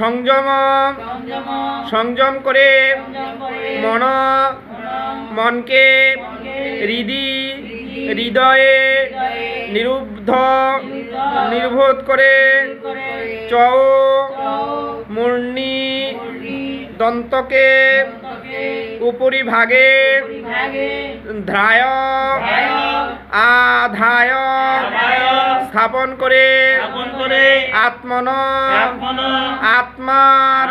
সংযম সংযম করে মনকে হৃদয়ে নির্বোধ করে চ মূর্ণি দন্তকে উপরি ভাগে ধ্রায় আধায় স্থাপন করে আত্মার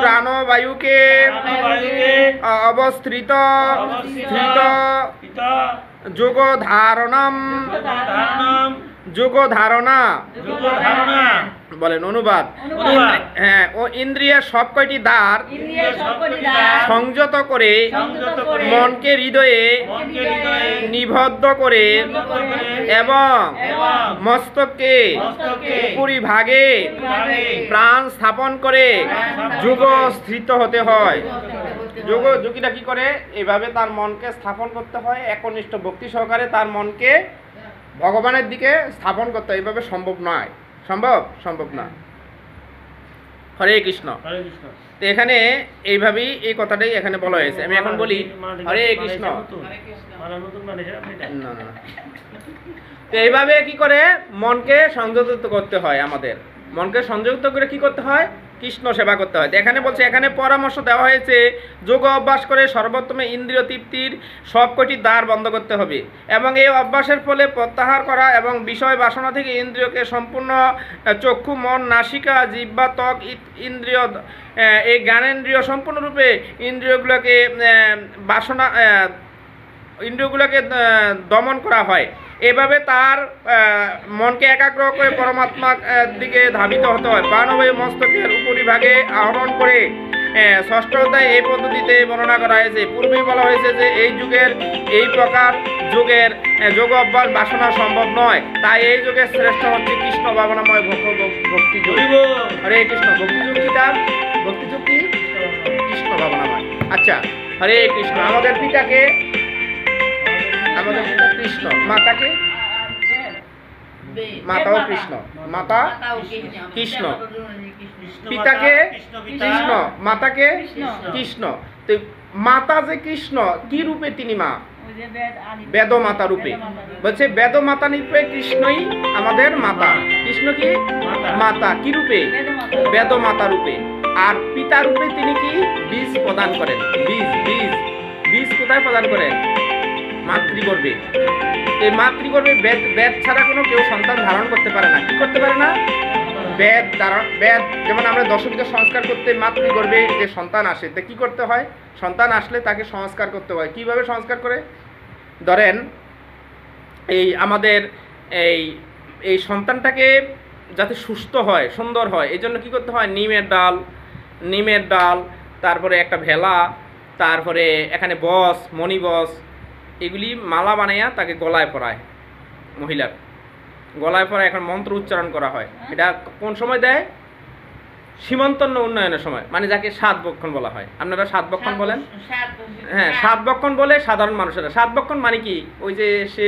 প্রাণবায়ুকে অবস্থিত যোগ ধারণা বলেন অনুবাদ। হ্যাঁ, ও ইন্দ্রিয় সব কয়টি দ্বার সংযত করে মনকে হৃদয়ে নিবদ্ধ করে এবং মস্তকে উপরিভাগে প্রাণ স্থাপন করে যোগ স্থিত হতে হয়। যোগীরা কি করে? এভাবে তার মনকে স্থাপন করতে হয়, একনিষ্ঠ ভক্তি সহকারে তার মনকে ভগবানের দিকে স্থাপন করতে হয়। এইভাবে সম্ভব নয়, সম্ভব না। হরে কৃষ্ণ। তো এখানে এইভাবেই এই কথাটাই এখানে বলা হয়েছে। আমি এখন বলি হরে কৃষ্ণ। তো এইভাবে কি করে মনকে সংযত করতে হয়? আমাদের মনকে সংযুক্ত করে কি করতে হয়? কৃষ্ণ সেবা করতে হয়। এখানে বলছে, এখানে পরামর্শ দেওয়া হয়েছে যোগ অভ্যাস করে সর্বোত্তমে ইন্দ্রিয় তৃপ্তির সব কটি দ্বার বন্ধ করতে হবে এবং এই অভ্যাসের ফলে প্রত্যাহার করা এবং বিষয় বাসনা থেকে ইন্দ্রিয়কে সম্পূর্ণ চক্ষু, মন, নাসিকা, জিহ্বা, ত্বক ইন্দ্রিয়, এই জ্ঞানেন্দ্রিয় সম্পূর্ণরূপে ইন্দ্রিয়গুলোকে দমন করা হয়। এভাবে তার মনকে একাগ্র করে পরমাত্মার দিকে ধাবিত হতে হয়। প্রাণবায়ু মস্তকের উপরিভাগে আহরণ করে ষষ্ঠ অধ্যায়ে এই পদ্ধতিতে বর্ণনা করা হয়েছে। পূর্বেই বলা হয়েছে যে এই যুগের এই প্রকার যোগ অভ্যাস বাসনা সম্ভব নয়, তাই এই যুগের শ্রেষ্ঠ হচ্ছে কৃষ্ণ ভাবনাময় ভক্তি যোগ। হরে কৃষ্ণ। ভক্তি যোগ কি? তার ভক্তি যোগ কি? কৃষ্ণ ভাবনাময়। আচ্ছা, হরে কৃষ্ণ। আমাদের পিতাকে, আমাদের পিতা কৃষ্ণ, মাতাকে, মাতাও কৃষ্ণ, মাতা কৃষ্ণ, পিতাকে কৃষ্ণ, মাতাকে কৃষ্ণ। তো মাতা যে কৃষ্ণ, কি রূপে তিনি মা? বেদমাতা রূপে। বলছে বেদমাতা রূপে কৃষ্ণই আমাদের মাতা। কৃষ্ণ কি? মাতা। কি রূপে? বেদমাতা রূপে। আর পিতা রূপে তিনি কি? বীজ প্রদান করেন। বীজ কোথায় প্রদান করেন? মাতৃগর্ভে। এই মাতৃগর্ভে বেদ ছাড়া কোনো কেউ সন্তান ধারণ করতে পারে না। কি করতে পারে না? বেদ যেমন আমরা দশবিধ সংস্কার করতে মাতৃগর্ভে যে সন্তান আসে, তা কি করতে হয়? সন্তান আসলে তাকে সংস্কার করতে হয়। কিভাবে সংস্কার করে? ধরেন এই আমাদের এই সন্তানটাকে যাতে সুস্থ হয়, সুন্দর হয়, এই জন্য কী করতে হয়? নিমের ডাল, তারপরে একটা ভেলা, তারপরে এখানে মণি এগুলি মালা বানাইয়া তাকে গলায় পরায়। মহিলার গলায় পরায় এখন মন্ত্র উচ্চারণ করা হয়। এটা কোন সময় দেয়? সীমন্তন্য উন্নয়নের সময়, মানে যাকে 7 বক্ষণ বলা হয়। আপনারা 7 বক্ষণ বলেন? হ্যাঁ, 7 বক্ষণ বলে সাধারণ মানুষেরা। 7 বক্ষণ মানে কি? ওই যে সে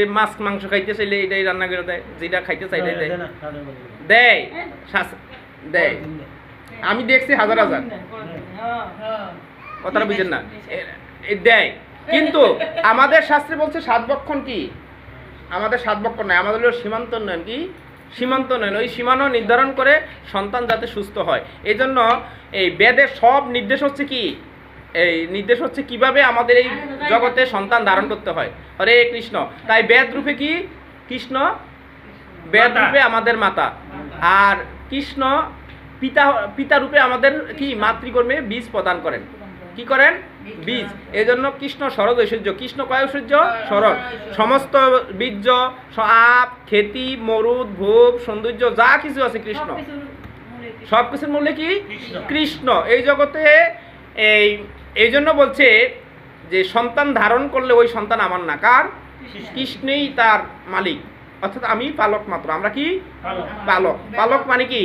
মাংস খাইতে চাইলে এটাই রান্না করে দেয়, যেটা খাইতে চাইলে দেয়। আমি দেখছি হাজার কথাটা বুঝেন না, দেয়। কিন্তু আমাদের শাস্ত্রে বলছে 7 বক্ষণ কি? আমাদের 7 বক্ষণ নয়, আমাদের হলো সীমান্ত উন্নয়ন। কি? সীমান্ত উন্নয়ন। ওই সীমানা নির্ধারণ করে সন্তান যাতে সুস্থ হয়। এই জন্য এই বেদের সব নির্দেশ হচ্ছে কি? এই নির্দেশ হচ্ছে কিভাবে আমাদের এই জগতে সন্তান ধারণ করতে হয়। হরে কৃষ্ণ। তাই বেদ রূপে কি? কৃষ্ণ বেদ রূপে আমাদের মাতা, আর কৃষ্ণ পিতা রূপে আমাদের কি? মাতৃগর্ভে বীজ প্রদান করেন। কি করেন? বীজ। এই জন্য কৃষ্ণ সরজ ঐশ্বর্য। কৃষ্ণ কয় ঐশ্বর্য? সরজ। সমস্ত বীর্য, আপ, খ্যাতি, মরুদ, ভোগ, সৌন্দর্য যা কিছু আছে কৃষ্ণ, সব কিছুর মূলে কি? কৃষ্ণ। এই জগতে এই জন্য বলছে যে সন্তান ধারণ করলে ওই সন্তান আমার না। কার? কৃষ্ণই তার মালিক, অর্থাৎ আমি পালক মাত্র। আমরা কি? পালক মানে কি?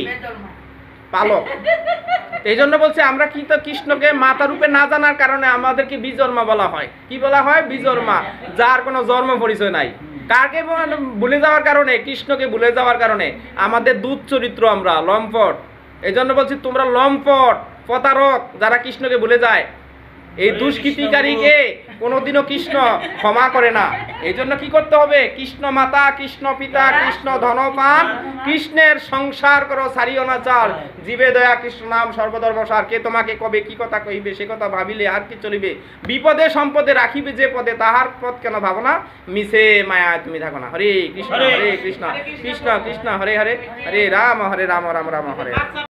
পালক। এই জন্য বলছে আমরা কি তো কৃষ্ণকে মাতা রূপে না জানার কারণে আমাদেরকে বিজন্মা বলা হয়। কি বলা হয়? বিজন্মা, যার কোনো জন্ম পরিচয় নাই। কাকে ভুলে যাওয়ার কারণে? কৃষ্ণকে ভুলে যাওয়ার কারণে। আমাদের দুধ চরিত্র, আমরা লম্পট। এই জন্য বলছি তোমরা লম্পট, প্রতারক, যারা কৃষ্ণকে ভুলে যায়। এই দুষ্কৃতিকারীকে কোনোদিনও কৃষ্ণ ক্ষমা করে না। এই জন্য কি করতে হবে? কৃষ্ণ মাতা, কৃষ্ণ পিতা, কৃষ্ণ ধনপান, কৃষ্ণের সংসার করো সারিও না চাল, জীবে দয়া কৃষ্ণ নাম সর্বধর্মসার। কে তোমাকে কবে কি কথা কহিবে, সে কথা ভাবিলে আর কি চলিবে। বিপদে সম্পদে রাখিবে যে পদে, তাহার পদ কেন ভাবনা, মিশে মায়া তুমি থাকো না। হরে কৃষ্ণ, হরে কৃষ্ণ, কৃষ্ণ কৃষ্ণ হরে হরে, হরে রাম রাম রাম হরে।